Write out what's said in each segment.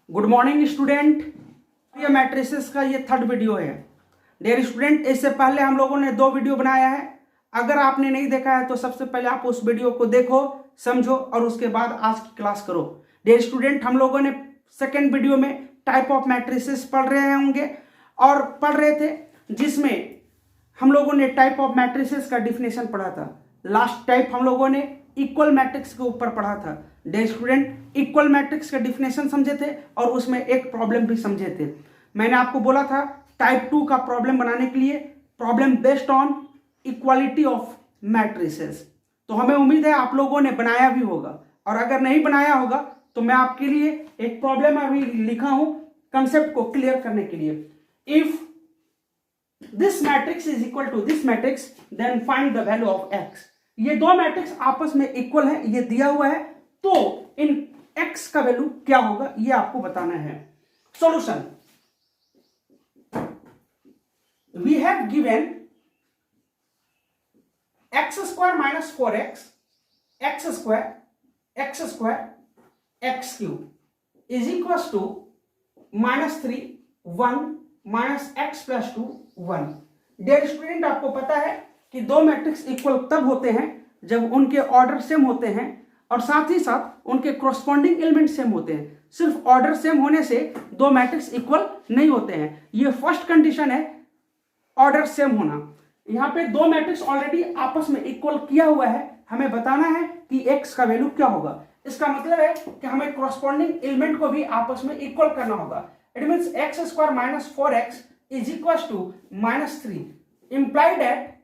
Good morning student. ये matrices का ये थर्ड वीडियो है। डियर स्टूडेंट, इससे पहले हम लोगों ने 2 वीडियो बनाया है। अगर आपने नहीं देखा है तो सबसे पहले आप उस वीडियो को देखो, समझो और उसके बाद आज की क्लास करो। डियर स्टूडेंट, हम लोगों ने सेकेंड वीडियो में टाइप ऑफ मैट्रिसेस पढ़ रहे होंगे और पढ़ रहे थे, जिसमें हम लोगों ने टाइप ऑफ मैट्रिसेस का डिफिनेशन पढ़ा था। लास्ट टाइप हम लोगों ने इक्वल मैट्रिक्स के ऊपर पढ़ा था। डियर स्टूडेंट, इक्वल मैट्रिक्स का डिफिनेशन समझे थे और उसमें एक प्रॉब्लम भी समझे थे। मैंने आपको बोला था टाइप 2 का प्रॉब्लम बनाने के लिए problem based on equality of matrices. तो हमें उम्मीद है आप लोगों ने बनाया भी होगा, और अगर नहीं बनाया होगा तो मैं आपके लिए एक प्रॉब्लम अभी लिखा हूं कंसेप्ट को क्लियर करने के लिए। If this matrix is equal to this matrix then find the value of x. ये 2 मैट्रिक्स आपस में इक्वल है, ये दिया हुआ है, तो इन x का वैल्यू क्या होगा ये आपको बताना है। Solution, we have given x square minus 4x x square x cube is equal to -3 1 minus x plus 2 1। Dear student, आपको पता है कि 2 मैट्रिक्स इक्वल तब होते हैं जब उनके ऑर्डर सेम होते हैं और साथ ही साथ उनके कॉरस्पॉन्डिंग एलिमेंट सेम होते हैं। सिर्फ ऑर्डर सेम होने से 2 मैट्रिक्स इक्वल नहीं होते हैं। ये फर्स्ट कंडीशन है, ऑर्डर सेम होना। यहाँ पे 2 मैट्रिक्स ऑलरेडी आपस में इक्वल किया हुआ है, हमें बताना है कि x का वैल्यू क्या होगा। इसका मतलब है कि हमें कॉरस्पॉन्डिंग एलिमेंट को भी आपस में इक्वल करना होगा। It means x square minus 4x is equal to -3 implied that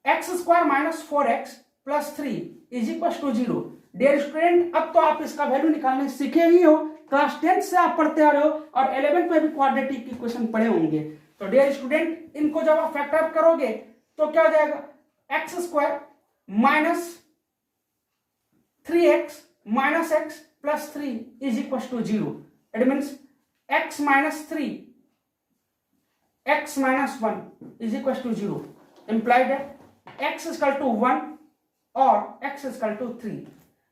x square minus 4x plus 3 is equal to 0। Dear student, अब तो आप इसका वैल्यू निकालने सीखे ही हो, क्लास 10 से आप पढ़ते आ रहे हो और 11th में भी क्वाड्रेटिक इक्वेशन पढ़े होंगे। तो डियर स्टूडेंट, इनको जब आप फैक्टर अप करोगे तो क्या हो जाएगा, x square minus 3x minus x plus 3 is equal to 0। It means x minus 3 x minus 1 is equal to 0 implied है x इक्वल टू 1 और x इक्वल टू 3।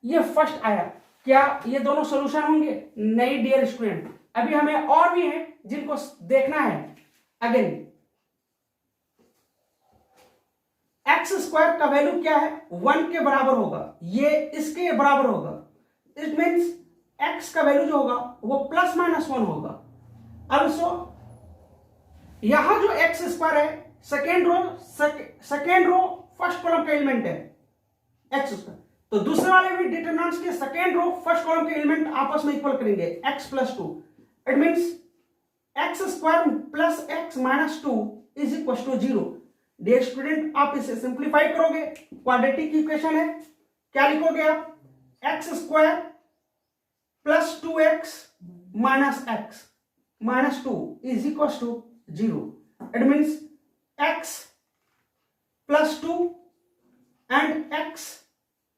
ये फर्स्ट आया। क्या ये दोनों सॉल्यूशन होंगे? नहीं डियर स्टूडेंट, अभी हमें और भी हैं जिनको देखना है। अगेन x स्क्वायर का वैल्यू क्या है, 1 के बराबर होगा, ये इसके बराबर होगा। इट मीन्स x का वैल्यू जो होगा वो प्लस माइनस 1 होगा। ऑल्सो यहां जो x स्क्वायर है सेकेंड रो फर्स्ट कॉलम का एलिमेंट है x स्क्वायर, तो दूसरे वाले भी डिटरमिनेंट्स के सेकेंड रो फर्स्ट कॉलम के एलिमेंट आपस में इक्वल करेंगे x plus 2। It means x square plus x minus 2 is equal to 0। Dear student, आप इसे सिंप्लीफाई करोगे, क्वाड्रेटिक इक्वेशन है, क्या लिखोगे आप, x square plus 2x minus x minus 2 is equal to 0। It means x plus 2 and x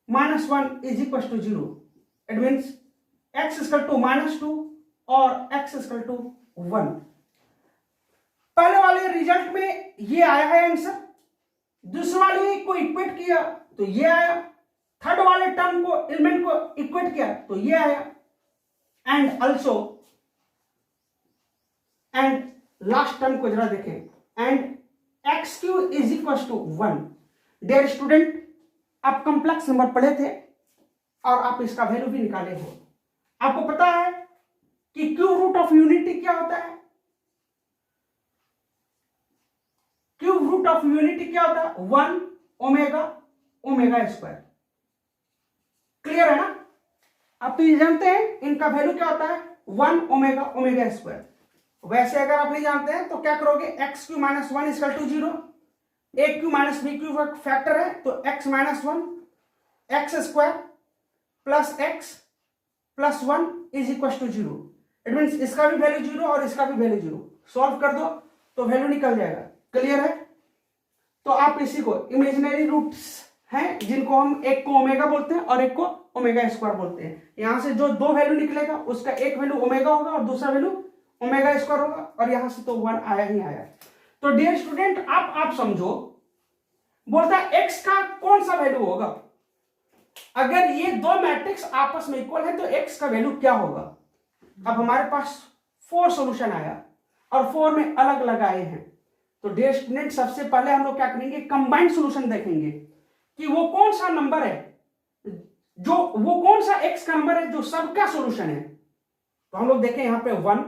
minus 1 is equal to 0. It means x is equal to -2 और x is equal to 1। पहले वाले result में ये आया है answer, दूसरे वाले को इक्वेट किया तो ये आया, थर्ड वाले टर्म को एलिमेंट को इक्वेट किया तो ये आया, and also and last term को जरा देखें, and x cube is equal to 1। Dear student, आप कॉम्प्लेक्स नंबर पढ़े थे और आप इसका वैल्यू भी निकाले हो। आपको पता है कि क्यूब रूट ऑफ यूनिटी क्या होता है, क्यूब रूट ऑफ यूनिटी क्या होता है, 1 ओमेगा ओमेगा स्क्वायर। क्लियर है ना? आप तो ये जानते हैं इनका वैल्यू क्या होता है, 1 ओमेगा ओमेगा स्क्वायर। वैसे अगर आप नहीं जानते हैं तो क्या करोगे, x cube minus 1 is equal to 0, a cube minus b cube factor है तो x minus 1 x square plus x plus 1 is equal to 0। It means इसका भी वैल्यू 0 और इसका भी वैल्यू 0। सॉल्व कर दो तो वैल्यू निकल जाएगा। क्लियर है? तो आप इसी को इमेजिनरी रूट्स हैं जिनको हम एक को ओमेगा बोलते हैं और एक को ओमेगा स्क्वायर बोलते हैं। यहां से जो 2 वैल्यू निकलेगा उसका एक वैल्यू ओमेगा होगा और दूसरा वैल्यू ओमेगा स्क्वायर होगा, और यहां से तो 1 आया ही आया। तो डियर स्टूडेंट, आप समझो, बोलता है x का कौन सा वैल्यू होगा। अगर ये 2 मैट्रिक्स आपस में इक्वल है तो x का वैल्यू क्या होगा। अब हमारे पास 4 सॉल्यूशन आया और 4 में अलग अलग आए हैं। तो डियर स्टूडेंट, सबसे पहले हम लोग क्या करेंगे, कंबाइंड सॉल्यूशन देखेंगे कि वो कौन सा नंबर है, वो कौन सा एक्स का नंबर है जो सबका सॉल्यूशन है। तो हम लोग देखें यहां पे 1,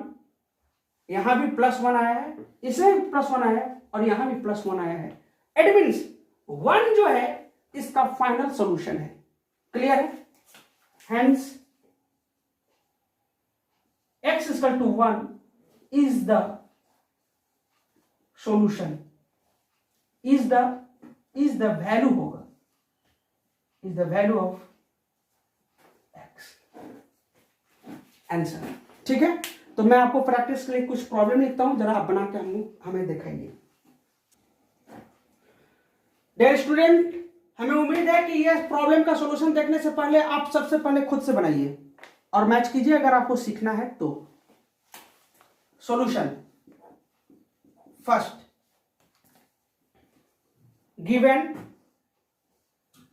यहां भी +1 आया है, इसमें भी +1 आया है और यहां भी +1 आया है। इट मींस 1 जो है इसका फाइनल सॉल्यूशन है। क्लियर है? Hence x = 1 is the solution, is the value होगा, is the value of x answer. ठीक है, तो मैं आपको प्रैक्टिस के लिए कुछ प्रॉब्लम लिखता हूं, जरा आप बना के हमें दिखाइए। डियर स्टूडेंट, हमें उम्मीद है कि यह प्रॉब्लम का सॉल्यूशन देखने से पहले आप सबसे पहले खुद से बनाइए और मैच कीजिए अगर आपको सीखना है तो। Solution first, given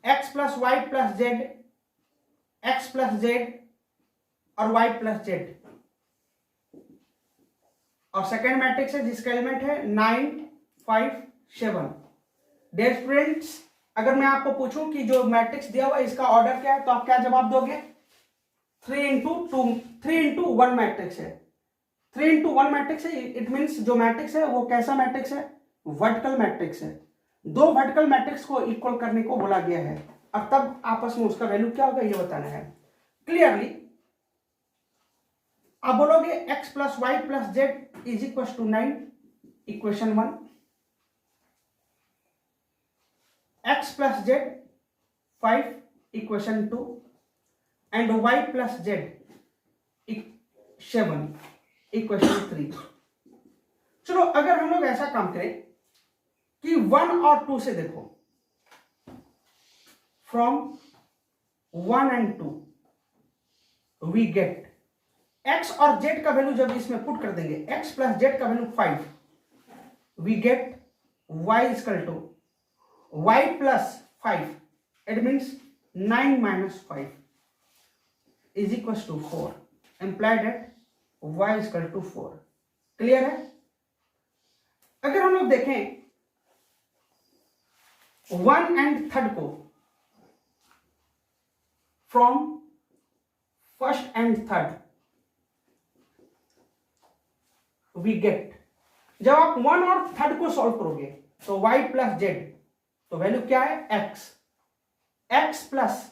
x + y + z, x + z और y + z, और सेकेंड मैट्रिक्स है जिसका एलिमेंट है 9, 5, 7। डियर स्टूडेंट्स, अगर मैं आपको पूछूं कि जो मैट्रिक्स दिया हुआ है इसका ऑर्डर क्या है तो आप क्या जवाब दोगे? 3 into 1 मैट्रिक्स है। 3 into 1 मैट्रिक्स है, इट मींस जो मैट्रिक्स है वो कैसा मैट्रिक्स है? वर्टिकल मैट्रिक्स है। 2 वर्टिकल मैट्रिक्स को इक्वल करने को बोला गया है, अब तब आपस में उसका वैल्यू क्या होगा ये बताना है। क्लियरली आप बोलोगे x + y + z = 9, equation 1, x + z 5, equation 2, and y + z 7, equation 3। चलो अगर हम लोग ऐसा काम करें कि 1 और 2 से देखो, from 1 and 2 we get x और z का वैल्यू जब इसमें पुट कर देंगे, x + z का value 5, we get y = y + 5, it means 9 - 5 = 4, implied at y = 4। Clear है? अगर हम लोग देखें 1 and 3 को, from 1st and 3rd we get, जब आप 1 और 3rd को सॉल्व करोगे तो y + z, तो वैल्यू क्या है? x प्लस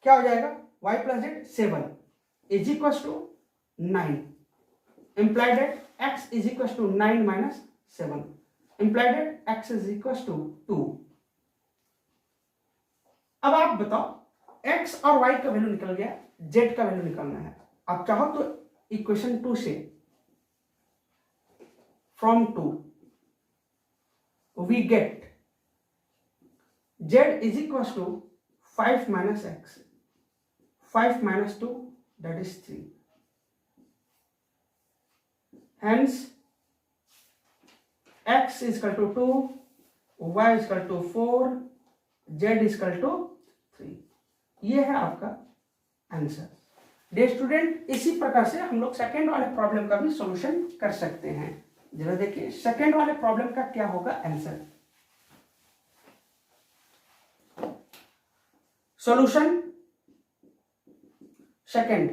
क्या हो जाएगा? y + z 7 = 9, implied at x = 9 - 7, implied at x = 2। अब आप बताओ, x और y का वैल्यू निकल गया, z का वैल्यू निकालना है। आप चाहो तो इक्वेशन 2 से, from 2 we get z = 5 - x, 5 - 2 that is 3, hence x = 2, y = 4, z = 3। ये है आपका आंसर। डियर स्टूडेंट, इसी प्रकार से हम लोग सेकेंड वाले प्रॉब्लम का भी सॉल्यूशन कर सकते हैं। जरा देखिए सेकेंड वाले प्रॉब्लम का क्या होगा आंसर। सॉल्यूशन सेकेंड,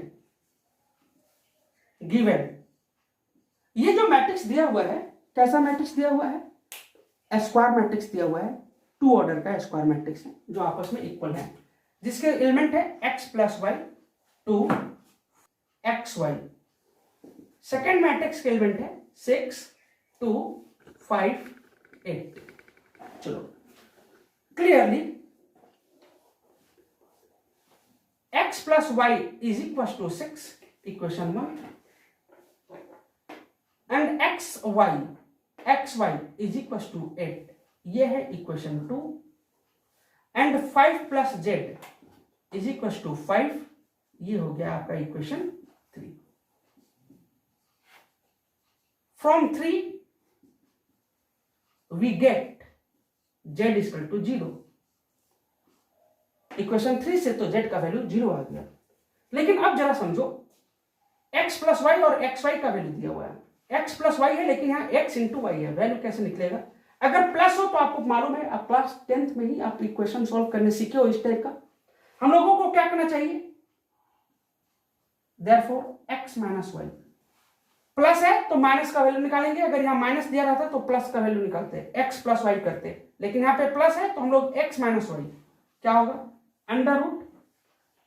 गिवन, ये जो मैट्रिक्स दिया हुआ है कैसा मैट्रिक्स दिया हुआ है? स्क्वायर मैट्रिक्स दिया हुआ है, 2 ऑर्डर का स्क्वायर मैट्रिक्स है जो आपस में इक्वल है, जिसके एलिमेंट है x + y 2 xy। Second matrix के एलिमेंट है 6 2 5 8। चलो clearly x + y = 6, equation 1, and xy = 8, ये है इक्वेशन 2, एंड 5 + z = 5, ये हो गया आपका equation 3। From 3 we get z = 0, equation 3 से तो z का वैल्यू 0 आ गया। लेकिन अब जरा समझो, x प्लस वाई और एक्स वाई का वैल्यू दिया हुआ है, x प्लस वाई है लेकिन यहाँ x इंटू वाई है, वैल्यू कैसे निकलेगा? अगर प्लस हो तो आपको मालूम है, आप क्लास 10th में ही आप इक्वेशन सॉल्व करने सीखे हो इस टाइप का। हम लोगों को क्या करना चाहिए? Therefore x minus y, plus है तो माइनस का वैल्यू निकालेंगे, अगर यहाँ माइनस दिया रहता तो प्लस का वैल्यू निकालते हैं, x प्लस वाई करते, लेकिन यहाँ पे प्लस है तो हम लोग x माइनस वाई, क्या होगा? Under root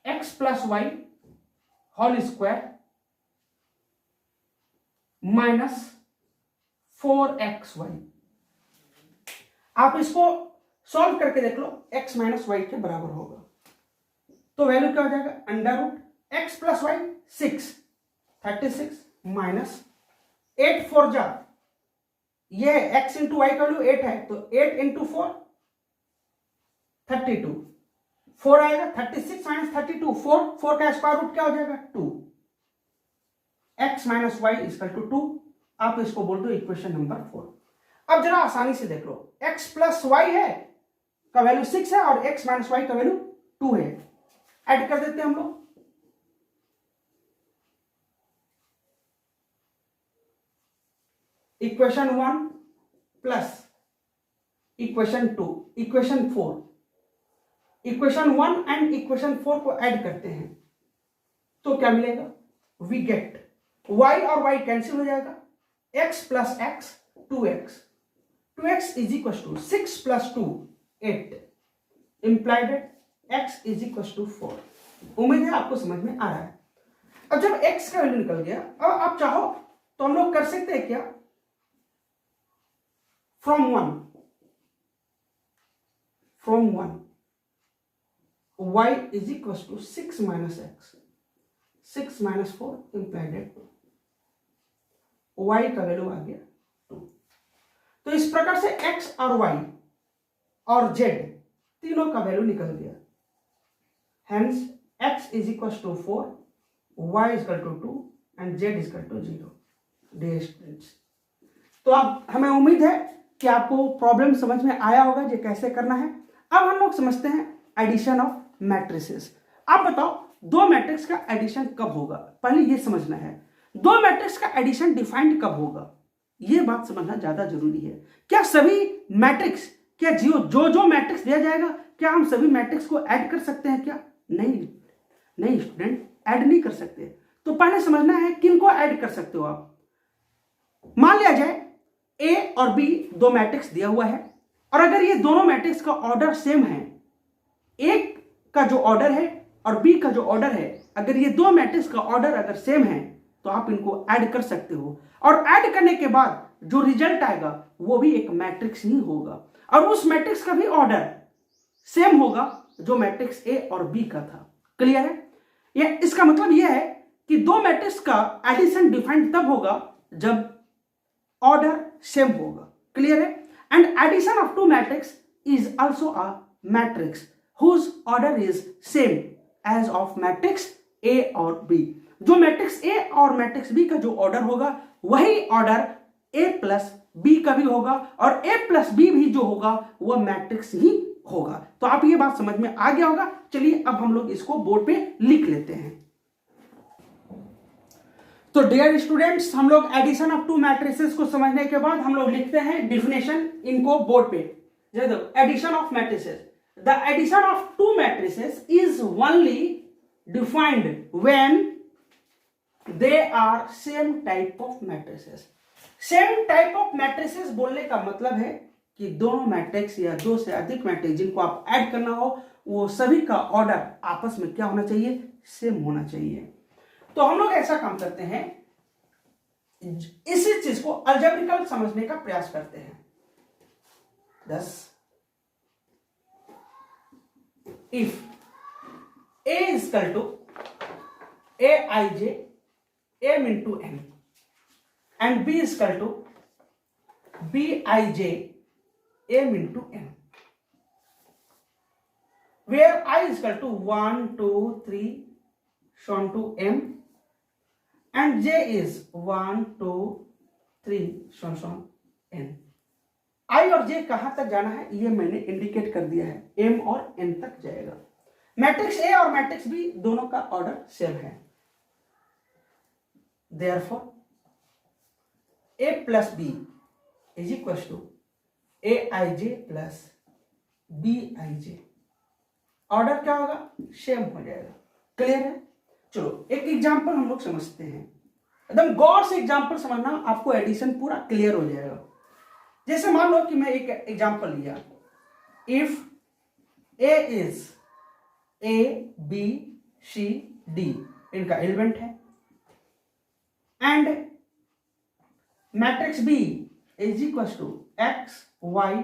x plus y whole square minus 4xy। आप इसको सॉल्व करके देख लो, x माइनस वाई के बराबर होगा, तो वैल्यू क्या हो जाएगा? Under root x plus y 6 36 minus 8 4 जा, ये x इंटू वाई का वैल्यू 8 है तो 8 इंटू 4 32, 4 आएगा 36 माइनस 32 4 का स्क्वायर रूट क्या हो जाएगा? 2, x minus y equal to 2। आप इसको बोल दो इक्वेशन नंबर 4। अब जरा आसानी से देख लो, x प्लस वाई है का वैल्यू 6 है और x माइनस वाई का वैल्यू 2 है, ऐड कर देते हैं हम लोग। Equation 1 plus equation 2 equation 4, equation 1 and equation 4 को ऐड करते हैं तो क्या मिलेगा? वी गेट y और y कैंसिल हो जाएगा, x plus x 2x is equal to 6 plus 2 8, implied x is equal to 4। उम्मीद है आपको समझ में आ रहा है। अब जब x का वैल्यू निकल गया, अब आप चाहो तो हम लोग कर सकते हैं क्या? From one y is equal to 6 minus x, 6 minus 4 implied y का वैल्यू आ गया 2। तो इस प्रकार से x और y और z तीनों का वैल्यू निकल गया, hence x is equal to 4, y is equal to 2 and z is equal to 0। Dear students, तो अब हमें उम्मीद है कि आपको प्रॉब्लम समझ में आया होगा ये कैसे करना है। अब हम लोग समझते हैं एडिशन ऑफ मैट्रिसेस। आप बताओ दो मैट्रिक्स का एडिशन कब होगा? पहले ये समझना है, दो मैट्रिक्स का एडिशन डिफाइंड कब होगा, ये बात समझना ज्यादा जरूरी है। क्या सभी मैट्रिक्स, क्या जो मैट्रिक्स दिया जाएगा क्या हम सभी मैट्रिक्स को ऐड कर सकते हैं क्या? नहीं स्टूडेंट, ऐड नहीं कर सकते। तो पहले समझना है किन को ऐड कर सकते हो आप। मान लिया जाए ए और बी दो मैट्रिक्स दिया हुआ है, और अगर ये दोनों मैट्रिक्स का ऑर्डर सेम है, एक का जो ऑर्डर है और बी का जो ऑर्डर है, अगर ये दो मैट्रिक्स का ऑर्डर अगर सेम है तो आप इनको ऐड कर सकते हो, और ऐड करने के बाद जो रिजल्ट आएगा वो भी एक मैट्रिक्स ही होगा, और उस मैट्रिक्स का भी ऑर्डर सेम होगा जो मैट्रिक्स ए और बी का था। क्लियर है? ये इसका मतलब यह है कि दो मैट्रिक्स का एडिशन डिफाइंड तब होगा जब ऑर्डर सेम होगा। क्लियर है? And addition of two matrix is also a matrix whose order is same as of matrix A और बी। जो मैट्रिक्स ए और मैट्रिक्स बी का जो ऑर्डर होगा वही ऑर्डर ए प्लस बी का भी होगा, और ए प्लस बी भी जो होगा वह मैट्रिक्स ही होगा। तो आप ये बात समझ में आ गया होगा। चलिए अब हम लोग इसको बोर्ड पे लिख लेते हैं। तो डियर स्टूडेंट्स, हम लोग एडिशन ऑफ टू मैट्रिसेस को समझने के बाद हम लोग लिखते हैं डिफिनेशन इनको बोर्ड पे। Addition of matrices, the addition of two matrices is only defined when they are same type of matrices. Same type of matrices बोलने का मतलब है कि दोनों मैट्रिक्स या दो से अधिक मैट्रिक्स जिनको आप ऐड करना हो वो सभी का ऑर्डर आपस में क्या होना चाहिए? सेम होना चाहिए। तो हम लोग ऐसा काम करते हैं, इसी चीज को अलजेब्रिकल समझने का प्रयास करते हैं। thus if a is equal to aij m into n and b is equal to bij m into n, where I is equal to 1 2 3 so on to m and j is 1 2 3 so on n। I और j कहां तक जाना है ये मैंने indicate कर दिया है, m और n तक जाएगा। मैट्रिक्स a और मैट्रिक्स b दोनों का ऑर्डर सेम है। Therefore a plus B is equal to aij plus bij। Order क्या होगा, सेम हो जाएगा। क्लियर है? चलो एक एग्जांपल हम लोग समझते हैं, एकदम गौर से एग्जांपल समझना, आपको एडिशन पूरा क्लियर हो जाएगा। जैसे मान लो कि मैं एक एग्जांपल लिया, if a is a b c d, इनका एलिमेंट है, and matrix b is equal to x y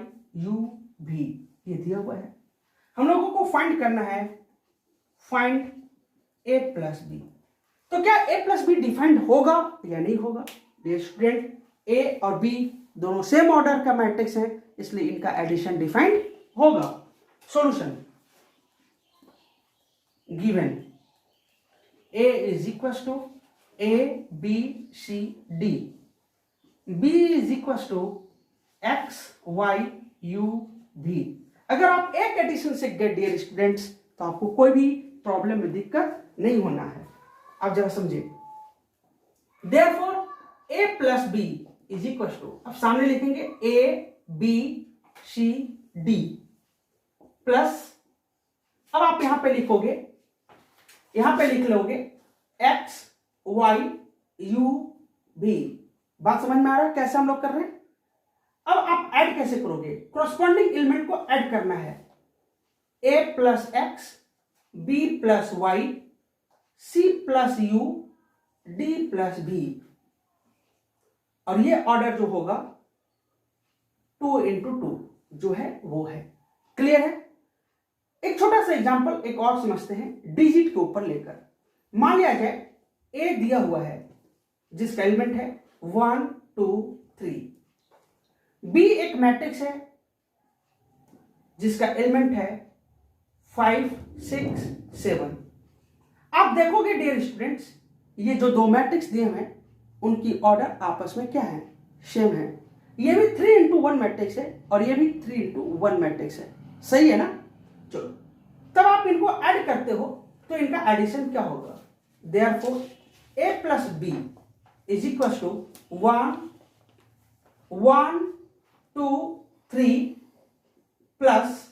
u v, ये दिया हुआ है। हम लोगों को फाइंड करना है, फाइंड a प्लस बी। तो क्या a प्लस बी डिफाइंड होगा या नहीं होगा? डियर स्टूडेंट, a और b दोनों सेम ऑर्डर का मैट्रिक्स है, इसलिए इनका एडिशन डिफाइंड होगा। Solution given a is equal to a b c d, b is equal to x y u v। अगर आप एक एडिशन से गए डियर स्टूडेंट्स, तो आपको कोई भी प्रॉब्लम में दिक्कत नहीं होना है। आप जरा समझिए, therefore a plus B is equal to, अब सामने लिखेंगे a b c d plus, अब आप यहां पे लिखोगे, यहां पे लिख लोगे x y u v। बात समझ में आ रहा है कैसे हम लोग कर रहे हैं? अब आप ऐड कैसे करोगे? कॉरस्पॉन्डिंग एलिमेंट को ऐड करना है, a plus x, b plus y, c plus u, d plus b, और ये ऑर्डर जो होगा 2 into 2 जो है वो है। क्लियर है? एक छोटा सा एग्जांपल एक और समझते हैं, डिजिट के ऊपर लेकर। मान लिया जाए a दिया हुआ है जिसका एलिमेंट है 1 2 3, b एक मैट्रिक्स है जिसका एलिमेंट है 5 6 7। आप देखोगे डियर स्टूडेंट्स, ये जो दो मैट्रिक्स दिए हैं उनकी ऑर्डर आपस में क्या है, सेम है। ये भी 3 into 1 मैट्रिक्स है और ये भी 3 into 1 मैट्रिक्स है, सही है ना? चलो, तब आप इनको ऐड करते हो तो इनका एडिशन क्या होगा? Therefore a plus B is equal to 1 1 2 3 plus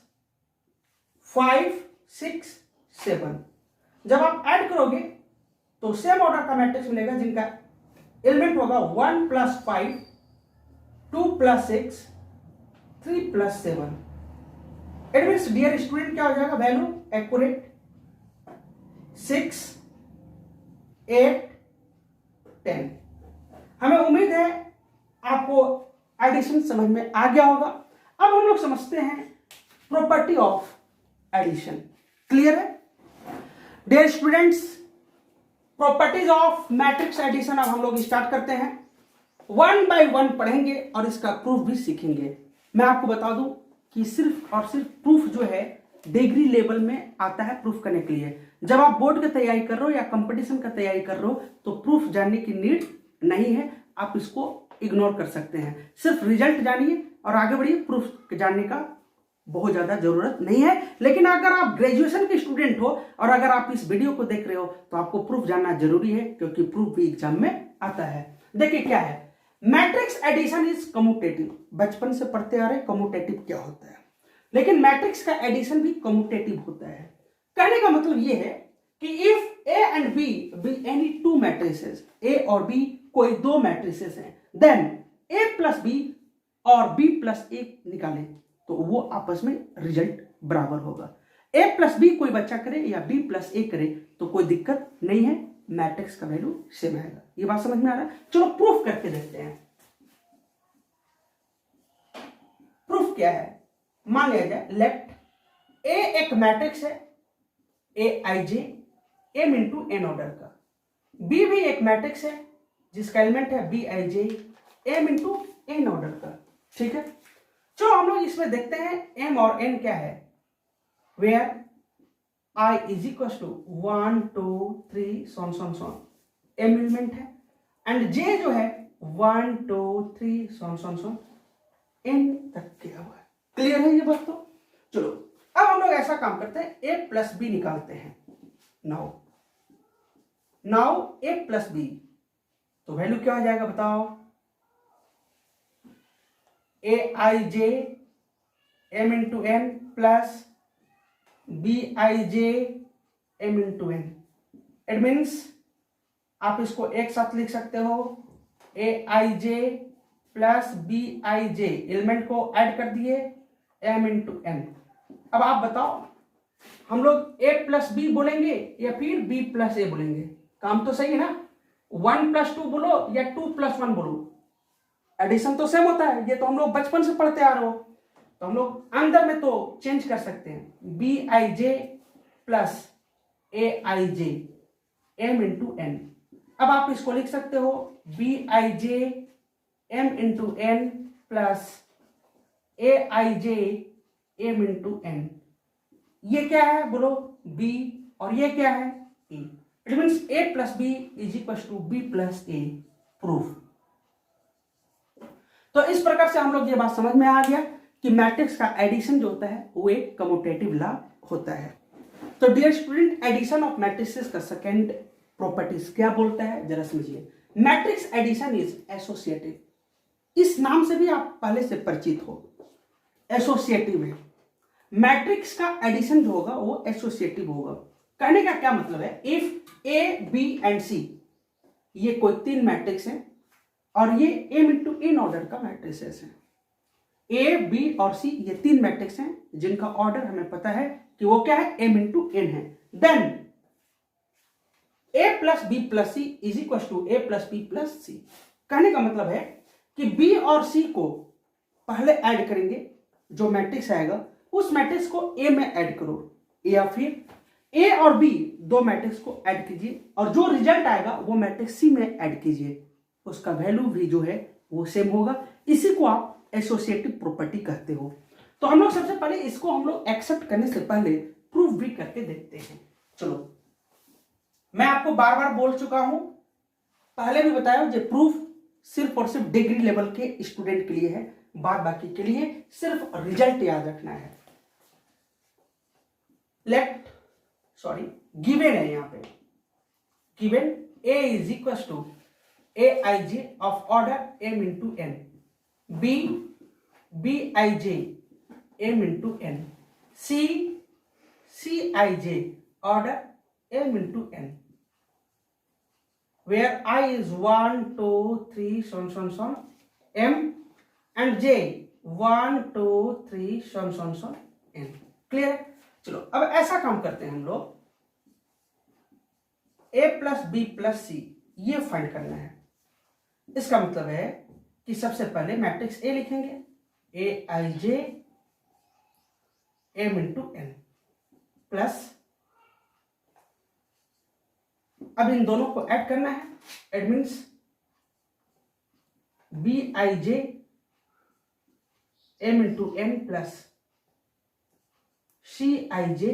5 6 7। जब आप ऐड करोगे तो सेम ऑर्डर का मैट्रिक्स मिलेगा जिनका एलिमेंट होगा 1 plus 5 2 plus 6 3 plus 7। It means dear student क्या हो जाएगा वैल्यू एक्यूरेट 6 8 10। हमें उम्मीद है आपको एडिशन समझ में आ गया होगा। अब हम लोग समझते हैं प्रॉपर्टी ऑफ एडिशन। क्लियर है dear students? Properties of matrix addition अब हम लोग स्टार्ट करते हैं, 1 by 1 पढ़ेंगे और इसका प्रूफ भी सीखेंगे। मैं आपको बता दूं कि सिर्फ और सिर्फ प्रूफ जो है डिग्री लेवल में आता है प्रूफ करने के लिए। जब आप बोर्ड की तैयारी कर रहे हो या कंपटीशन का तैयारी कर रहे हो तो प्रूफ जानने की नीड नहीं है, आप इसको इग्नोर कर सकते हैं। सिर्फ रिजल्ट जानिए और आगे बढ़िए, प्रूफ जानने का बहुत ज्यादा जरूरत नहीं है। लेकिन अगर आप ग्रेजुएशन के स्टूडेंट हो और अगर आप इस वीडियो को देख रहे हो तो आपको प्रूफ जानना जरूरी है, क्योंकि प्रूफ भी एग्जाम में आता है। देखिए क्या है, मैट्रिक्स एडिशन इज कम्यूटेटिव। बचपन से पढ़ते आ रहे कम्यूटेटिव क्या होता है, लेकिन मैट्रिक्स का एडिशन भी कम्यूटेटिव होता है। कहने का मतलब यह है कि if A and B B any two matrices, A और बी कोई दो मैट्रिसेस हैं, देन ए प्लस बी और बी प्लस ए निकालें तो वो आपस में रिजल्ट बराबर होगा। ए प्लस बी कोई बच्चा करे या बी प्लस ए करे तो कोई दिक्कत नहीं है, मैट्रिक्स का वैल्यू सेम आएगा। ये बात समझ में आ रहा है? चलो प्रूफ करके देखते हैं। प्रूफ क्या है? मान लिया जाए लेट ए एक मैट्रिक्स है A I J M into N order का, बी भी एक मैट्रिक्स है जिसका एलिमेंट है B I J M into N order का। ठीक है, चलो हम लोग इसमें देखते हैं एम और एन क्या है। Where I is equal to 1 2 3 सोन एम एलिमेंट है एंड जे जो है 1 2 3 सोन एन तक किया हुआ है। क्लियर है ये बात? तो चलो अब हम लोग ऐसा काम करते हैं, ए प्लस बी निकालते हैं। नाउ ए प्लस बी तो वैल्यू क्या हो जाएगा बताओ, A I J M into N plus B I J M into N. It means आप इसको एक साथ लिख सकते हो, A I J plus B I J, element को ऐड कर दिए, एम इंटू एन। अब आप बताओ हम लोग ए प्लस बी बोलेंगे या फिर बी प्लस ए बोलेंगे? काम तो सही है ना, 1 प्लस 2 बोलो या 2 प्लस 1 बोलो, एडिशन तो सेम होता है। ये तो हम लोग बचपन से पढ़ते आ रहे हो, तो हम लोग अंदर में तो चेंज कर सकते हैं, B I J plus A I J M into N. अब आप इसको लिख सकते हो B I J M into N plus A I J M into N. ये क्या है बोलो, b, और ये क्या है a। It means a plus B is equal to B plus A. Proof. तो इस प्रकार से हम लोग ये बात समझ में आ गया कि मैट्रिक्स का एडिशन जो होता है वो एक कम्यूटेटिव लॉ होता है। तो dear student, addition of matrices का सेकेंड प्रॉपर्टीज क्या बोलता है जरा समझिए। Matrix addition is associative. इस नाम से भी आप पहले से परिचित हो, एसोसिएटिव है। मैट्रिक्स का एडिशन जो होगा वो एसोसिएटिव होगा। कहने का क्या मतलब है, if A B and C ये कोई 3 मैट्रिक्स हैं और ये m इंटू इन ऑर्डर का मैट्रिसेस है। ए बी और सी ये 3 मैट्रिक्स हैं जिनका ऑर्डर हमें पता है कि वो क्या है, m इंटू n है। Then a plus B plus C is equal to A plus B plus C. कहने का मतलब है कि b और c को पहले ऐड करेंगे, जो मैट्रिक्स आएगा उस मैट्रिक्स को a में ऐड करो, या फिर a और b 2 मैट्रिक्स को ऐड कीजिए और जो रिजल्ट आएगा वो मैट्रिक्स c में ऐड कीजिए, उसका वैल्यू भी जो है वो सेम होगा। इसी को आप एसोसिएटिव प्रॉपर्टी कहते हो। तो हम लोग सबसे पहले इसको हम लोग एक्सेप्ट करने से पहले प्रूफ भी करके देखते हैं। चलो, मैं आपको बार बार बोल चुका हूं, पहले भी बताया, जो प्रूफ सिर्फ और सिर्फ डिग्री लेवल के स्टूडेंट के लिए है, बाद बाकी के लिए सिर्फ रिजल्ट याद रखना है। गिवन है यहां पे, given a is equal to A I J of order m into N, B I J m into N, C I J order m into N, where I is 1 2 3 so m and j 1 2 3 so n। Clear? चलो अब ऐसा काम करते हैं हम लोग, a plus B plus सी ये find करना है। इसका मतलब है कि सबसे पहले मैट्रिक्स a लिखेंगे, A I J M into N plus, अब इन दोनों को ऐड करना है, it means B I J M into N plus C I J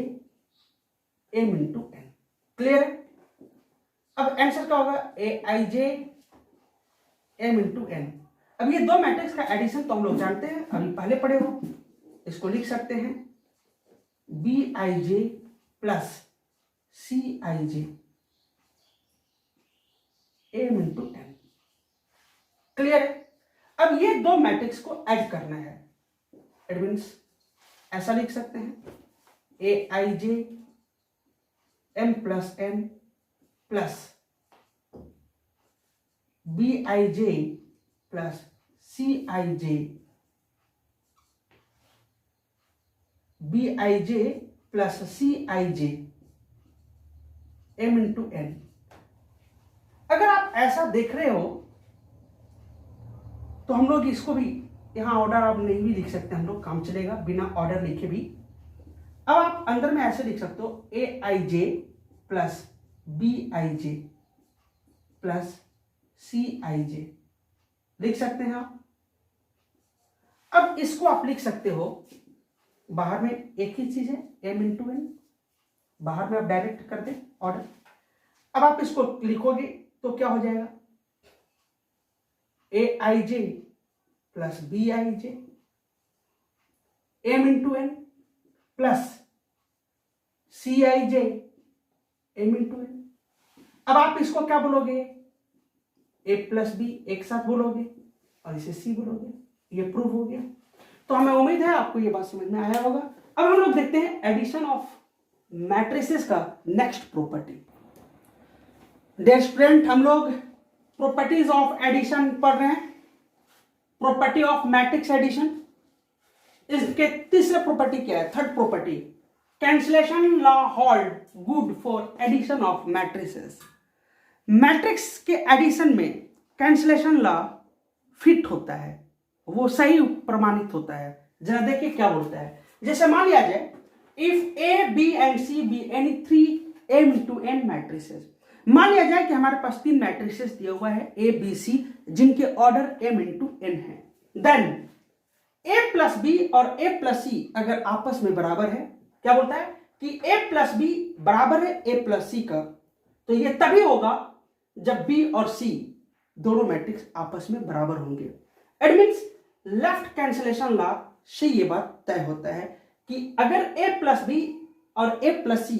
M into N. Clear है? अब आंसर क्या होगा, A I J M into N. अब ये 2 मैट्रिक्स का एडिशन तो हम लोग जानते हैं, अभी पहले पढ़े हो, इसको लिख सकते हैं B I J plus C I J M into N. Clear है? अब ये 2 मैट्रिक्स को ऐड करना है, इट मीन्स ऐसा लिख सकते हैं A I J M plus N plus B I J plus C I J B I J plus C I J M into N. अगर आप ऐसा देख रहे हो तो हम लोग इसको भी यहां ऑर्डर आप नहीं भी लिख सकते, हम लोग काम चलेगा बिना ऑर्डर लिखे भी। अब आप अंदर में ऐसे लिख सकते हो A I J plus B I J plus C I J, लिख सकते हैं आप। अब इसको आप लिख सकते हो, बाहर में एक ही चीज है एम इंटू एन, बाहर में आप डायरेक्ट कर दे ऑर्डर। अब आप इसको लिखोगे तो क्या हो जाएगा, A I J plus B I J M into N plus C I J M into N. अब आप इसको क्या बोलोगे, ए प्लस बी एक साथ बोलोगे और इसे सी बोलोगे, ये प्रूफ हो गया। तो हमें उम्मीद है आपको ये बात समझ में आया होगा। अब हम लोग देखते हैं एडिशन ऑफ मैट्रिसेस का नेक्स्ट प्रॉपर्टी। डियर स्टूडेंट, हम लोग प्रॉपर्टीज ऑफ एडिशन पढ़ रहे हैं, प्रॉपर्टी ऑफ मैट्रिक्स एडिशन। इसके तीसरे प्रॉपर्टी क्या है? Third property, cancellation law hold good for addition of matrices. Matrix के एडिशन में कैंसलेशन लॉ फिट होता है, वो सही प्रमाणित होता है। जरा देखिए क्या बोलता है। जैसे मान लिया जाए if A B and C be any 3 m into n matrices. मान लिया जाए कि हमारे पास 3 मैट्रिसेस दिया हुआ है ए बी सी, जिनके ऑर्डर m into n है। देन a प्लस बी और a प्लस सी अगर आपस में बराबर है, क्या बोलता है कि a प्लस बी बराबर है a प्लस सी का, तो ये तभी होगा जब b और c दोनों मैट्रिक्स आपस में बराबर होंगे। It means left cancellation law से ये बात तय होता है कि अगर a प्लस बी और a प्लस सी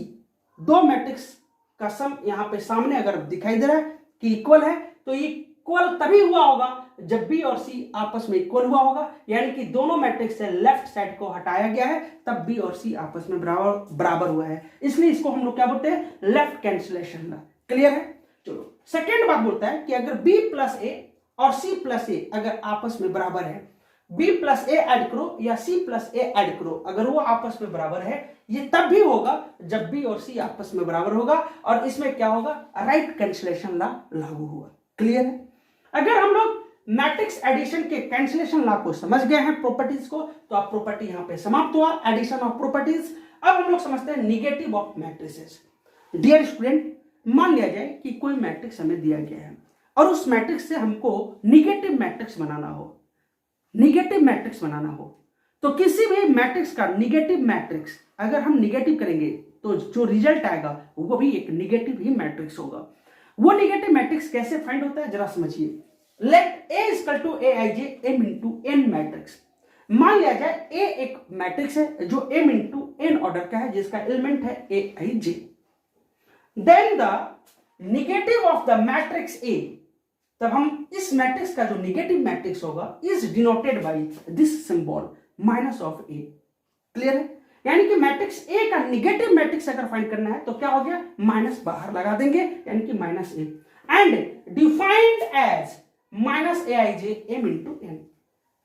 दो मैट्रिक्स का सम यहां पे सामने अगर दिखाई दे रहा है कि इक्वल है, तो ये इक्वल तभी हुआ होगा जब बी और सी आपस में इक्वल हुआ होगा, यानी कि दोनों मैट्रिक्स से लेफ्ट साइड को हटाया गया है, तब बी और सी आपस में बराबर हुआ है। इसलिए इसको हम लोग क्या बोलते हैं? Left cancellation law. क्लियर है? चलो सेकेंड बात बोलता है कि अगर b प्लस ए और c प्लस ए अगर आपस में बराबर है, b प्लस ए ऐड करो या c प्लस ए ऐड करो, अगर वो आपस में बराबर है, ये तब भी होगा जब b और c आपस में बराबर होगा, और इसमें क्या होगा? राइट कैंसलेशन लॉ लागू हुआ। क्लियर है? अगर हम लोग मैट्रिक्स एडिशन के कैंसलेशन लॉ को समझ गए हैं, प्रॉपर्टीज को, तो आप प्रॉपर्टी यहां पे समाप्त हुआ, एडिशन ऑफ प्रॉपर्टीज। अब हम लोग समझते हैं negative of matrices. Dear student, मान लिया जाए कि कोई मैट्रिक्स हमें दिया गया है और उस मैट्रिक्स से हमको निगेटिव मैट्रिक्स बनाना हो, तो किसी भी मैट्रिक्स का निगेटिव मैट्रिक्स अगर हम निगेटिव करेंगे तो जो रिजल्ट आएगा वो भी एक निगेटिव ही मैट्रिक्स होगा। वो निगेटिव मैट्रिक्स कैसे फाइंड होता है जरा समझिए। Let A equal to Aij m into n matrix. मान लिया जाए A एक मैट्रिक्स है जो m into n ऑर्डर का है, जिसका एलिमेंट है Aij। Then the negative of the matrix A, तब हम इस मैट्रिक्स का जो निगेटिव मैट्रिक्स होगा is denoted by this symbol minus of A। Clear है? यानी कि मैट्रिक्स A का निगेटिव मैट्रिक्स अगर फाइंड करना है तो क्या हो गया? माइनस बाहर लगा देंगे, यानी कि minus A and defined as minus Aij m into n।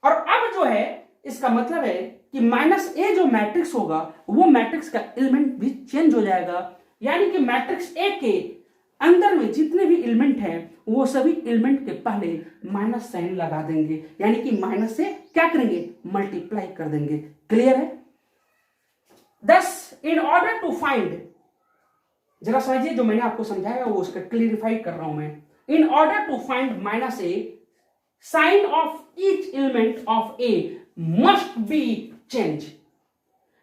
और अब जो है इसका मतलब है कि माइनस A जो मैट्रिक्स होगा वो मैट्रिक्स का एलिमेंट भी चेंज हो जाएगा, यानी कि मैट्रिक्स A के अंदर में जितने भी एलिमेंट हैं वो सभी एलिमेंट के पहले माइनस साइन लगा देंगे, यानी कि माइनस से क्या करेंगे? मल्टीप्लाई कर देंगे। क्लियर है? Thus, in order to find, जरा समझिए जो मैंने आपको समझाया वो उसका क्लियरिफाई कर रहा हूं मैं। In order to find minus a, sign of each element of A must be changed।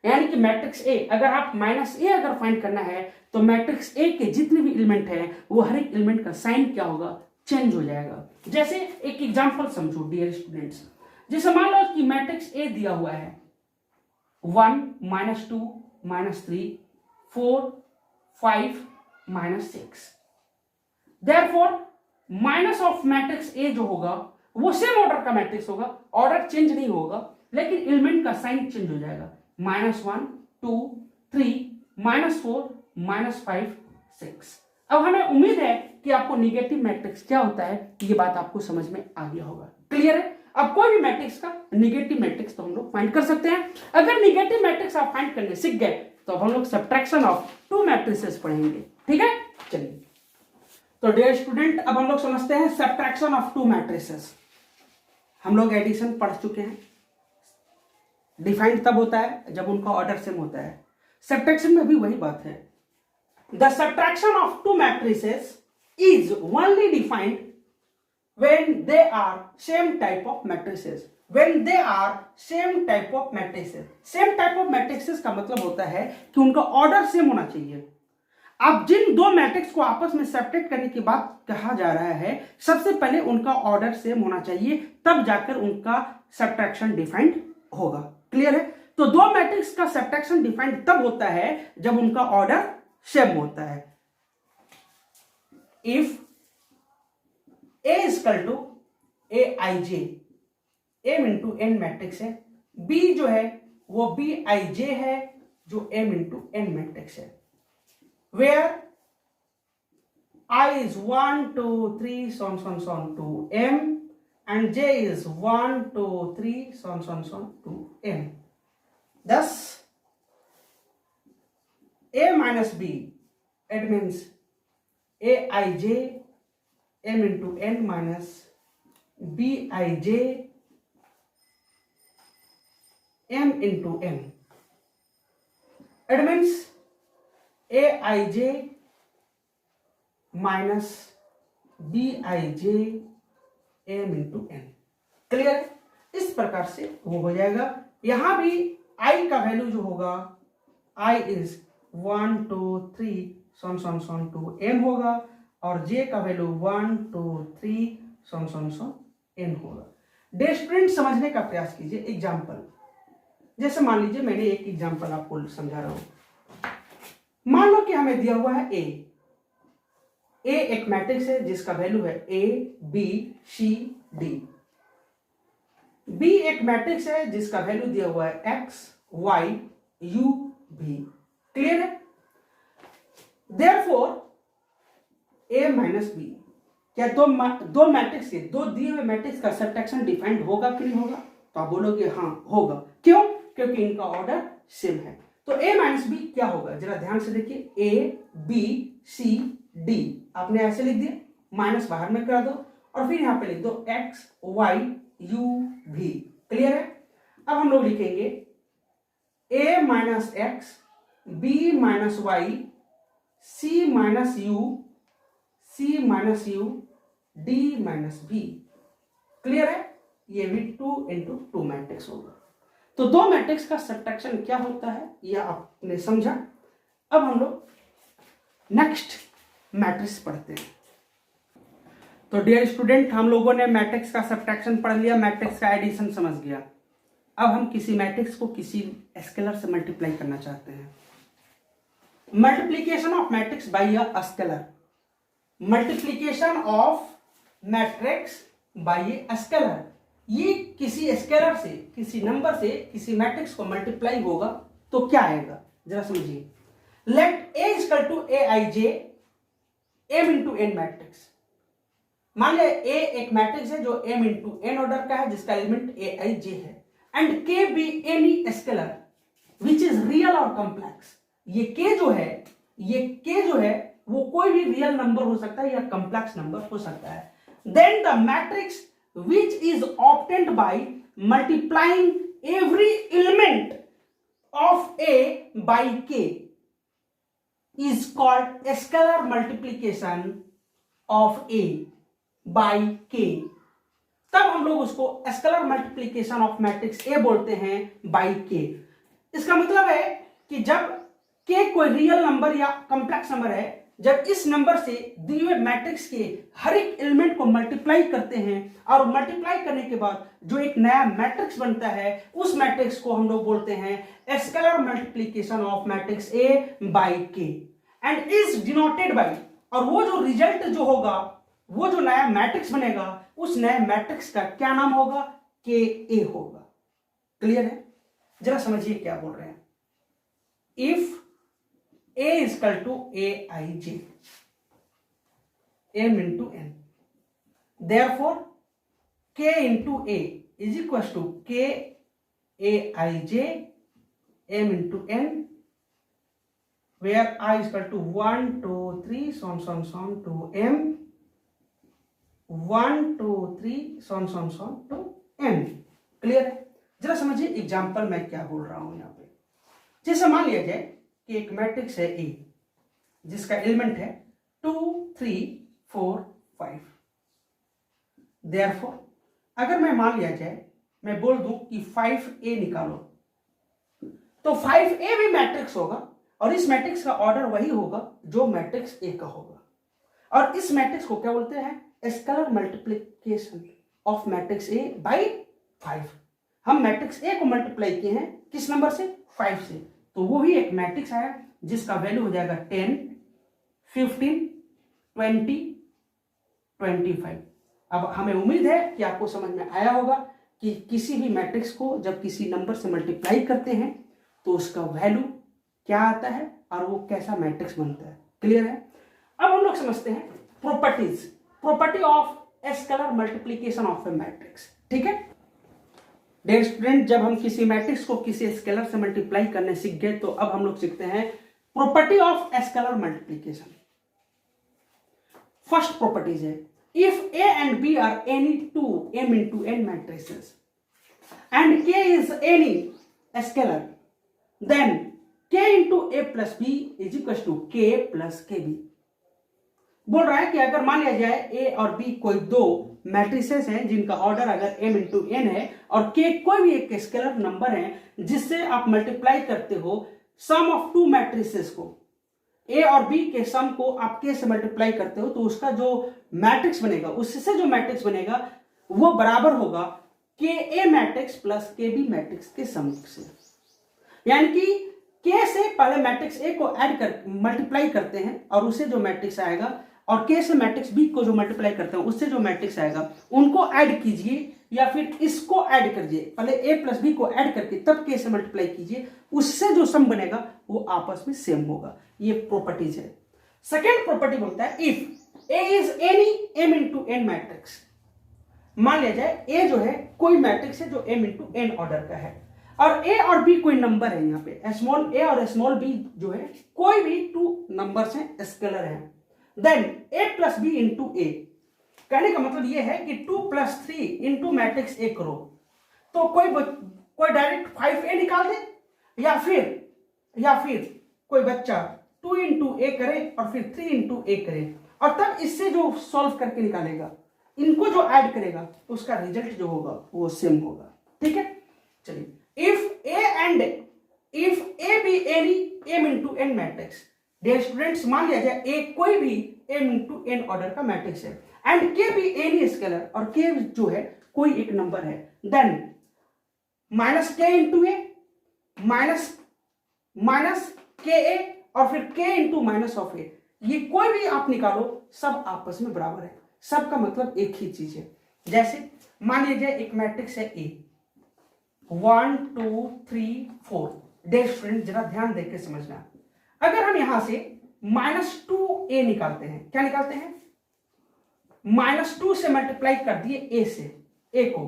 यानी कि मैट्रिक्स A अगर आप माइनस A अगर फाइंड करना है तो मैट्रिक्स A के जितने भी एलिमेंट हैं वो हर एक एलिमेंट का साइन क्या होगा? चेंज हो जाएगा। जैसे एक एग्जांपल समझो डियर स्टूडेंट्स, जैसे मान लो कि मैट्रिक्स A दिया हुआ है 1 -2 -3 4 5 -6। Therefore minus of matrix A जो होगा वो सेम ऑर्डर का मैट्रिक्स होगा, ऑर्डर चेंज नहीं होगा, लेकिन एलिमेंट का साइन चेंज हो जाएगा। -1 2 3 -4 -5 6। अब हमें उम्मीद है कि आपको निगेटिव मैट्रिक्स क्या होता है ये बात आपको समझ में आ गया होगा। क्लियर है? अब कोई भी मैट्रिक्स का निगेटिव मैट्रिक्स तो हम लोग फाइंड कर सकते हैं। अगर निगेटिव मैट्रिक्स आप फाइंड करने सीख गए तो हम लोग सब्ट्रैक्शन ऑफ टू मैट्रिसेस पढ़ेंगे। ठीक है? चलिए, तो डियर स्टूडेंट अब हम लोग समझते हैं सब्ट्रैक्शन ऑफ टू मैट्रिसेस। हम लोग एडिशन पढ़ चुके हैं, डिफाइंड तब होता है जब उनका ऑर्डर सेम होता है। सब्ट्रैक्शन में भी वही बात है। The subtraction of two matrices is only defined when they are same type of matrices। when they are same type of matrices, same type of matrices का मतलब होता है कि उनका ऑर्डर सेम होना चाहिए। अब जिन दो मैट्रिक्स को आपस में सेपरेट करने की बात कहा जा रहा है, सबसे पहले उनका ऑर्डर सेम होना चाहिए, तब जाकर उनका सब्ट्रैक्शन डिफाइंड होगा। क्लियर है? तो दो मैट्रिक्स का सब्ट्रैक्शन डिफाइंड तब होता है जब उनका ऑर्डर सेम होता है। If A equal to A I J, M into N matrix है, B जो है वो बी आई जे है जो m इंटू एन मैट्रिक्स है, where I is 1 2 3 so on to m and j is 1 2 3 so on to m. Thus a minus b, it means a I j m into n minus b I j m into n. It means a I j minus B I J M into N. Clear है? इस प्रकार से वो हो जाएगा। यहां भी आई का वैल्यू जो होगा I is 1 2 3 Son to M होगा और जे का वैल्यू 1 2 3 सोन एन होगा। डे स्टूडेंट समझने का प्रयास कीजिए। एग्जाम्पल, जैसे मान लीजिए मैंने एक एग्जाम्पल आपको समझा रहा हूं। मान लो कि हमें दिया हुआ है ए एक मैट्रिक्स है जिसका वैल्यू है A B C D. B एक मैट्रिक्स है जिसका वैल्यू दिया हुआ है एक्स वाई यू भी। क्लियर है? देयरफॉर ए माइनस बी, क्या दो मैट्रिक्स के दो दिए हुए मैट्रिक्स का सबट्रैक्शन डिफाइंड होगा कि नहीं होगा? तो आप बोलोगे हाँ होगा। क्यों? क्योंकि इनका ऑर्डर सेम है। तो ए माइनस बी क्या होगा? जरा ध्यान से देखिए, ए बी सी डी आपने ऐसे लिख दिया, माइनस बाहर में करा दो और फिर यहां पे लिख दो एक्स वाई यू भी। क्लियर है? अब हम लोग लिखेंगे A minus X B minus Y C minus U D minus B. Clear है? ये भी 2 इंटू 2 मैट्रिक्स होगा। तो दो मैट्रिक्स का सबट्रैक्शन क्या होता है यह आपने समझा। अब हम लोग नेक्स्ट मैट्रिक्स पढ़ते हैं। तो डियर स्टूडेंट, हम लोगों ने मैट्रिक्स का सबट्रैक्शन पढ़ लिया, मैट्रिक्स का एडिशन समझ गया। अब हम किसी मैट्रिक्स को किसी स्केलर से मल्टीप्लाई करना चाहते हैं। Multiplication of matrix bye a scalar, multiplication of matrix bye a scalar. ये किसी स्केलर से, किसी नंबर से किसी मैट्रिक्स को मल्टीप्लाई होगा तो क्या आएगा जरा समझिए। Let A equal to A I J M into N matrix. मान लिया ए एक मैट्रिक्स है जो एम इंटू एन ऑर्डर का है जिसका एलिमेंट ए आई जे है, एंड के be any scalar which is real और कॉम्प्लेक्स। ये के जो है वो कोई भी रियल नंबर हो सकता है या कॉम्प्लेक्स नंबर हो सकता है। Then the matrix which is obtained by multiplying every element of A by K is called scalar multiplication of A by K। तब हम लोग उसको स्केलर मल्टीप्लीकेशन ऑफ मैट्रिक्स ए बोलते हैं बाई के। इसका मतलब है कि जब के कोई रियल नंबर या कॉम्प्लेक्स नंबर है, जब इस नंबर से दिए हुए मैट्रिक्स के हर एक एलिमेंट को मल्टीप्लाई करते हैं और मल्टीप्लाई करने के बाद जो एक नया मैट्रिक्स बनता है उस मैट्रिक्स को हम लोग बोलते हैं scalar multiplication of matrix A by K and is denoted by. और वो जो रिजल्ट जो होगा, वो जो नया मैट्रिक्स बनेगा, उस नए मैट्रिक्स का क्या नाम होगा? के ए होगा। क्लियर है? जरा समझिए क्या बोल रहे हैं। If A is equal to Aij, m into n. Therefore, k into A is equals to k Aij m into n, where I is equal to 1 2 3 so on to m, 1 2 3 so on to n। Clear है? जरा समझिए example मैं क्या बोल रहा हूं यहां पे। जैसे मान लिया जाए कि एक मैट्रिक्स है ए जिसका एलिमेंट है 2 3 4 5। देयरफॉर अगर मैं मान लिया जाए, मैं बोल दूं कि 5A निकालो, तो 5A भी मैट्रिक्स होगा और इस मैट्रिक्स का ऑर्डर वही होगा जो मैट्रिक्स ए का होगा। और इस मैट्रिक्स को क्या बोलते हैं? Scalar multiplication of matrix A by 5। हम मैट्रिक्स ए को मल्टीप्लाई किए हैं किस नंबर से? 5 से। तो वो भी एक मैट्रिक्स आया जिसका वैल्यू हो जाएगा 10 15 20 25। अब हमें उम्मीद है कि आपको समझ में आया होगा कि किसी भी मैट्रिक्स को जब किसी नंबर से मल्टीप्लाई करते हैं तो उसका वैल्यू क्या आता है और वो कैसा मैट्रिक्स बनता है। क्लियर है? अब हम लोग समझते हैं properties, property of scalar multiplication of A matrix. ठीक है डियर स्टूडेंट, जब हम किसी मैट्रिक्स को किसी स्केलर से मल्टीप्लाई करने सीख गए तो अब हम लोग सीखते हैं property of scalar multiplication. First properties है if A and B are any two m into n matrices and k is any scalar then k into a plus b is equals to k plus kb। बोल रहा है कि अगर मान लिया जाए a और b कोई दो मैट्रिसेस हैं जिनका ऑर्डर अगर m into n है और k कोई भी एक स्केलर नंबर है जिससे आप मल्टीप्लाई करते हो सम ऑफ टू मैट्रिसेस को, a और b के सम को आप k से मल्टीप्लाई करते हो तो उसका जो मैट्रिक्स बनेगा, उससे जो मैट्रिक्स बनेगा वो बराबर होगा के ए मैट्रिक्स प्लस के बी मैट्रिक्स के सम से। यानी कि k से पहले मैट्रिक्स a को ऐड कर मल्टीप्लाई करते हैं और उससे जो मैट्रिक्स आएगा और k से मैट्रिक्स b को जो मल्टीप्लाई करते हैं उससे जो मैट्रिक्स आएगा उनको ऐड कीजिए या फिर इसको ऐड करिए, पहले a प्लस बी को ऐड करके तब k से मल्टीप्लाई कीजिए, उससे जो सम बनेगा वो आपस में सेम होगा। ये प्रॉपर्टीज है। सेकेंड प्रॉपर्टी बोलता है if a is any m into n matrix, मान लिया जाए a जो है कोई मैट्रिक्स है जो m into n ऑर्डर का है और a और b कोई नंबर है, यहाँ पे स्मॉल a और स्मॉल b जो है कोई भी टू नंबर्स हैं, स्केलर हैं, then a plus B into A. कहने का मतलब ये है कि 2 + 3 इंटू मैट्रिक्स ए करो तो कोई डायरेक्ट 5a निकाल दे या फिर कोई बच्चा 2 इंटू ए करे और फिर 3 इंटू ए करे और तब इससे जो सॉल्व करके निकालेगा इनको जो ऐड करेगा उसका रिजल्ट जो होगा वो सेम होगा। ठीक है चलिए if A B any m into n matrix, dear students मान लिया जाए ए कोई भी m into n ऑर्डर का मैट्रिक्स है एंड k भी एनी स्केलर और k जो है कोई एक नंबर है, then minus k into A minus k A और फिर k into minus of A, ये कोई भी आप निकालो सब आपस में बराबर है, सबका मतलब एक ही चीज है। जैसे मान लीजिए एक मैट्रिक्स है ए 1 2 3 4, डियर स्टूडेंट जरा ध्यान देकर समझना, अगर हम यहां से -2a निकालते हैं, क्या निकालते हैं -2 से मल्टीप्लाई कर दिए a से a को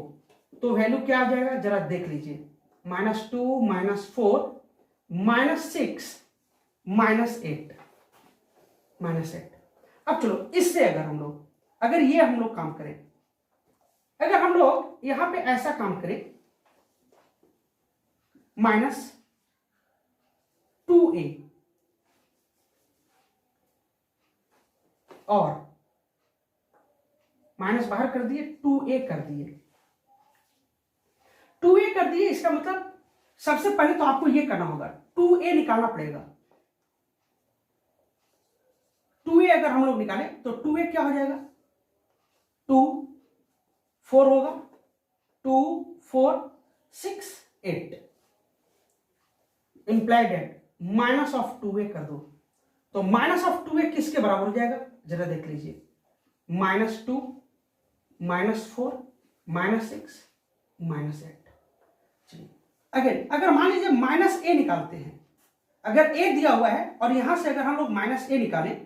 तो वैल्यू क्या आ जाएगा जरा देख लीजिए, -2 -4 -6 -8। अब चलो इससे अगर ये हम लोग काम करें, अगर हम लोग यहां पे ऐसा काम करें -2a और माइनस बाहर कर दिए 2a कर दिए, इसका मतलब सबसे पहले तो आपको ये करना होगा 2a निकालना पड़ेगा। 2a अगर हम लोग निकालें तो 2a क्या हो जाएगा 2 4 होगा 2 4 6 8 implied eight minus of 2a कर दो तो माइनस ऑफ 2a किसके बराबर हो जाएगा जरा देख लीजिए, -2 -4 -6 -8। चलिए अगेन अगर मान लीजिए -a निकालते हैं, अगर a दिया हुआ है और यहां से अगर हम लोग -a निकालें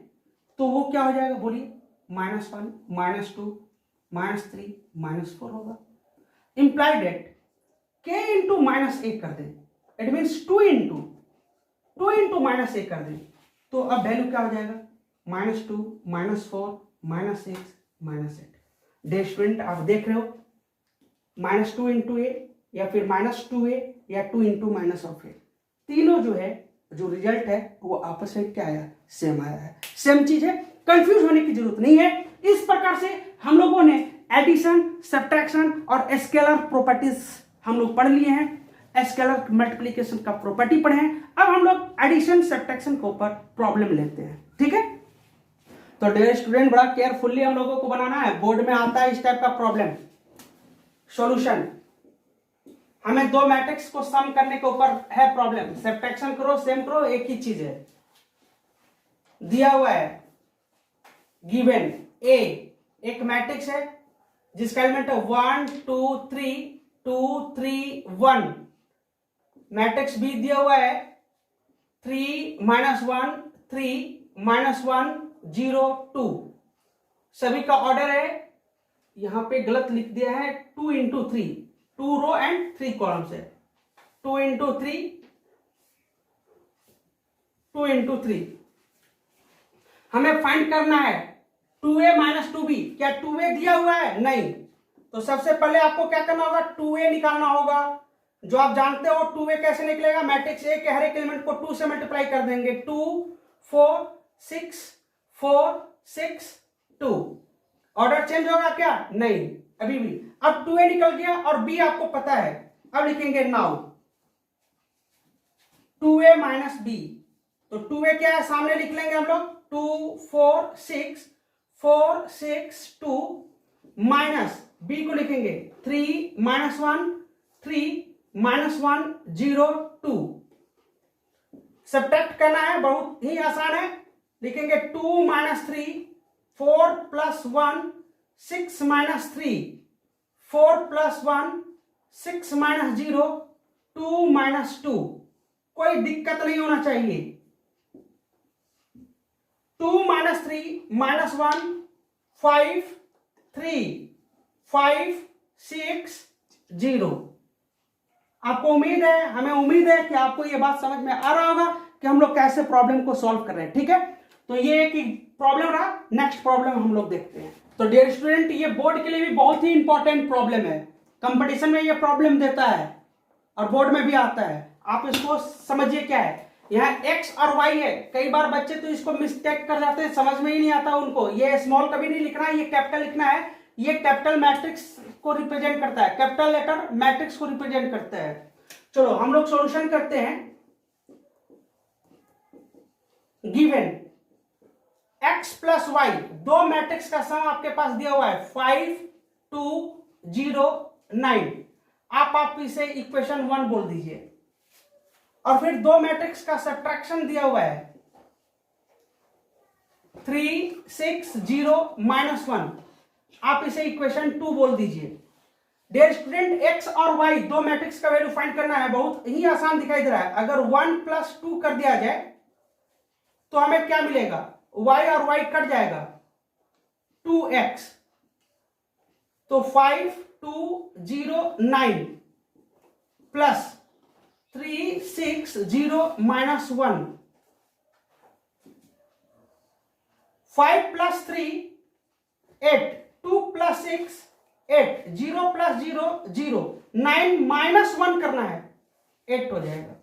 तो वो क्या हो जाएगा बोलिए, -1 -2 -3 -4 होगा। Implied at k into -a कर दें, इट मीन्स 2 इंटू -a कर दें तो अब वैल्यू क्या हो जाएगा -2 -4 -6 -8। डे स्टूडेंट आप देख रहे हो -2 इंटू ए या फिर -2a या 2 इंटू माइनस ऑफ ए, तीनों जो है जो रिजल्ट है वो आपस में क्या आया सेम आया है, सेम चीज है, कंफ्यूज होने की जरूरत नहीं है। इस प्रकार से हम लोगों ने एडिशन सब्ट्रैक्शन और स्केलर प्रॉपर्टीज हम लोग पढ़ लिए हैं, स्केलर मल्टीप्लिकेशन का प्रॉपर्टी पढ़े हैं। अब हम लोग एडिशन सब्ट्रैक्शन के ऊपर प्रॉब्लम लेते हैं। ठीक है तो डियर स्टूडेंट बड़ा केयरफुली हम लोगों को बनाना है, बोर्ड में आता है इस टाइप का प्रॉब्लम सॉल्यूशन, हमें दो मैट्रिक्स को सम करने के ऊपर है प्रॉब्लम, सब्ट्रैक्शन करो सेम करो एक ही चीज है। दिया हुआ है गिवन ए एक मैट्रिक्स है जिसका एलिमेंट है 1 2 3 2 3 1। मैट्रिक्स बी दिया हुआ है 3 -1 3 -1 0 2। सभी का ऑर्डर है, यहां पे गलत लिख दिया है 2 × 3, 2 रो एंड 3 कॉलम्स है। 2 × 3 2 × 3 हमें फाइंड करना है 2a - 2b। क्या 2a दिया हुआ है? नहीं। तो सबसे पहले आपको क्या करना होगा, 2a निकालना होगा। जो आप जानते हो 2a कैसे निकलेगा, मैट्रिक्स ए के हर एक एलिमेंट को 2 से मल्टीप्लाई कर देंगे। 2 4 6 4 6 2। ऑर्डर चेंज होगा क्या? नहीं, अभी भी। अब 2a निकल गया और b आपको पता है। अब लिखेंगे नाउ 2a - b। तो 2a क्या है, सामने लिख लेंगे हम लोग। 2 4 6 4 6 2 माइनस b को लिखेंगे 3 -1 3 -1 0 2। सब्ट्रैक्ट करना है, बहुत ही आसान है। लिखेंगे 2 - 3 4 + 1 6 - 3 4 + 1 6 - 0 2 - 2। कोई दिक्कत नहीं होना चाहिए। 2 - 3 -1 5 3 5 6 0। आपको उम्मीद है, हमें उम्मीद है कि आपको यह बात समझ में आ रहा होगा कि हम लोग कैसे प्रॉब्लम को सॉल्व कर रहे हैं। ठीक है, तो ये एक प्रॉब्लम रहा। नेक्स्ट प्रॉब्लम हम लोग देखते हैं। तो डियर स्टूडेंट, ये बोर्ड के लिए भी बहुत ही इंपॉर्टेंट प्रॉब्लम है। कंपटीशन में ये प्रॉब्लम देता है और बोर्ड में भी आता है। आप इसको समझिए क्या है। यहाँ x और y है। कई बार बच्चे तो इसको मिस्टेक कर जाते हैं, समझ में ही नहीं आता उनको। ये स्मॉल कभी नहीं लिखना है, ये कैपिटल लिखना है। ये कैपिटल मैट्रिक्स को रिप्रेजेंट करता है, कैपिटल लेटर मैट्रिक्स को रिप्रेजेंट करता है। चलो हम लोग सॉल्यूशन करते हैं। गिवन x + y, दो मैट्रिक्स का सम आपके पास दिया हुआ है 5 2 0 9। आप इसे इक्वेशन 1 बोल दीजिए। और फिर दो मैट्रिक्स का सब्ट्रैक्शन दिया हुआ है 3 6 0 -1। आप इसे इक्वेशन 2 बोल दीजिए। डियर स्टूडेंट, x और y दो मैट्रिक्स का वैल्यू फाइंड करना है। बहुत ही आसान दिखाई दे रहा है। अगर 1 + 2 कर दिया जाए तो हमें क्या मिलेगा, y और y कट जाएगा 2x। तो 5 2 0 9 प्लस 3 6 0 -1। 5 + 3 8 2 + 6 8 0 + 0 0 9 -1 करना है, 8 हो जाएगा।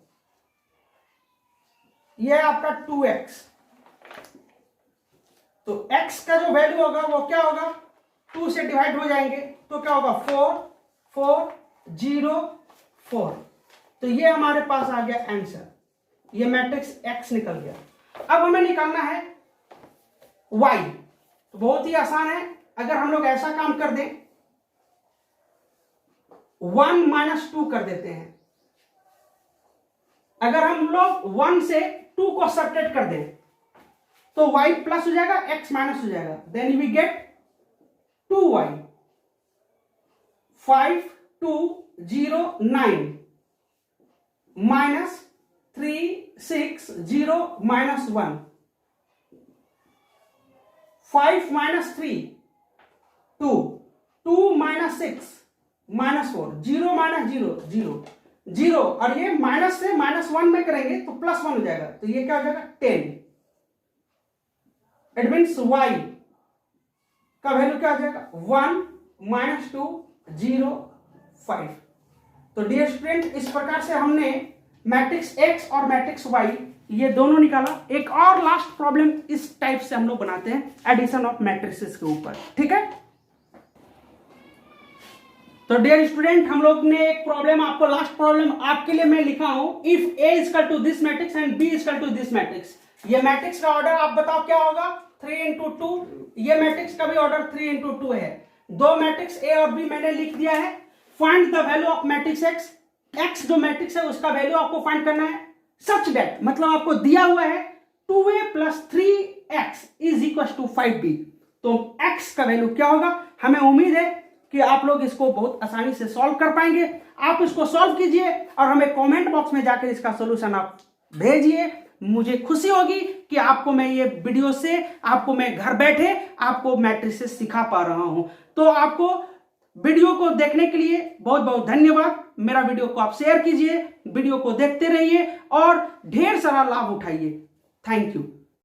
यह आपका 2x। तो x का जो वैल्यू होगा वो क्या होगा, 2 से डिवाइड हो जाएंगे तो क्या होगा 4 4 0 4। तो ये हमारे पास आ गया आंसर। ये मैट्रिक्स x निकल गया। अब हमें निकालना है y। तो बहुत ही आसान है। अगर हम लोग ऐसा काम कर दें, 1 - 2 कर देते हैं। अगर हम लोग 1 से 2 को सब्ट्रैक्ट कर दें तो y प्लस हो जाएगा, x माइनस हो जाएगा। Then we get 2y। 5 2 0 9 minus 3 6 0 -1। 5 - 3 2 2 - 6 -4 0 - 0 0 0। और ये माइनस से -1 में करेंगे तो +1 हो जाएगा। तो ये क्या हो जाएगा 10। इट मीन्स y का वैल्यू क्या हो जाएगा 1 - 2 0 5। तो डियर स्टूडेंट, इस प्रकार से हमने मैट्रिक्स x और मैट्रिक्स y ये दोनों निकाला। एक और लास्ट प्रॉब्लम इस टाइप से हम लोग बनाते हैं, एडिशन ऑफ मैट्रिक्सेस के ऊपर। ठीक है, तो डियर स्टूडेंट, हम लोग ने एक प्रॉब्लम, आपको लास्ट प्रॉब्लम आपके लिए मैं लिखा हूं। If a equal to this matrix and b equal to this matrix. ये मैट्रिक्स का ऑर्डर आप बताओ क्या होगा, 3 × 2। ये मैट्रिक्स का भी ऑर्डर 3 × 2 है। दो मैट्रिक्स a और b मैंने लिख दिया है। Find the value of matrix x। x जो मैट्रिक्स है उसका वैल्यू आपको फाइंड करना है सच दैट, मतलब आपको दिया हुआ है 2a + 3x = 5b। तो x का वैल्यू क्या होगा, हमें उम्मीद है कि आप लोग इसको बहुत आसानी से सॉल्व कर पाएंगे। आप इसको सॉल्व कीजिए और हमें कमेंट बॉक्स में जाकर इसका सोल्यूशन आप भेजिए। मुझे खुशी होगी कि आपको मैं ये वीडियो से आपको मैं घर बैठे आपको मैट्रिसेस सिखा पा रहा हूं। तो आपको वीडियो को देखने के लिए बहुत बहुत धन्यवाद। मेरा वीडियो को आप शेयर कीजिए, वीडियो को देखते रहिए और ढेर सारा लाभ उठाइए। Thank you.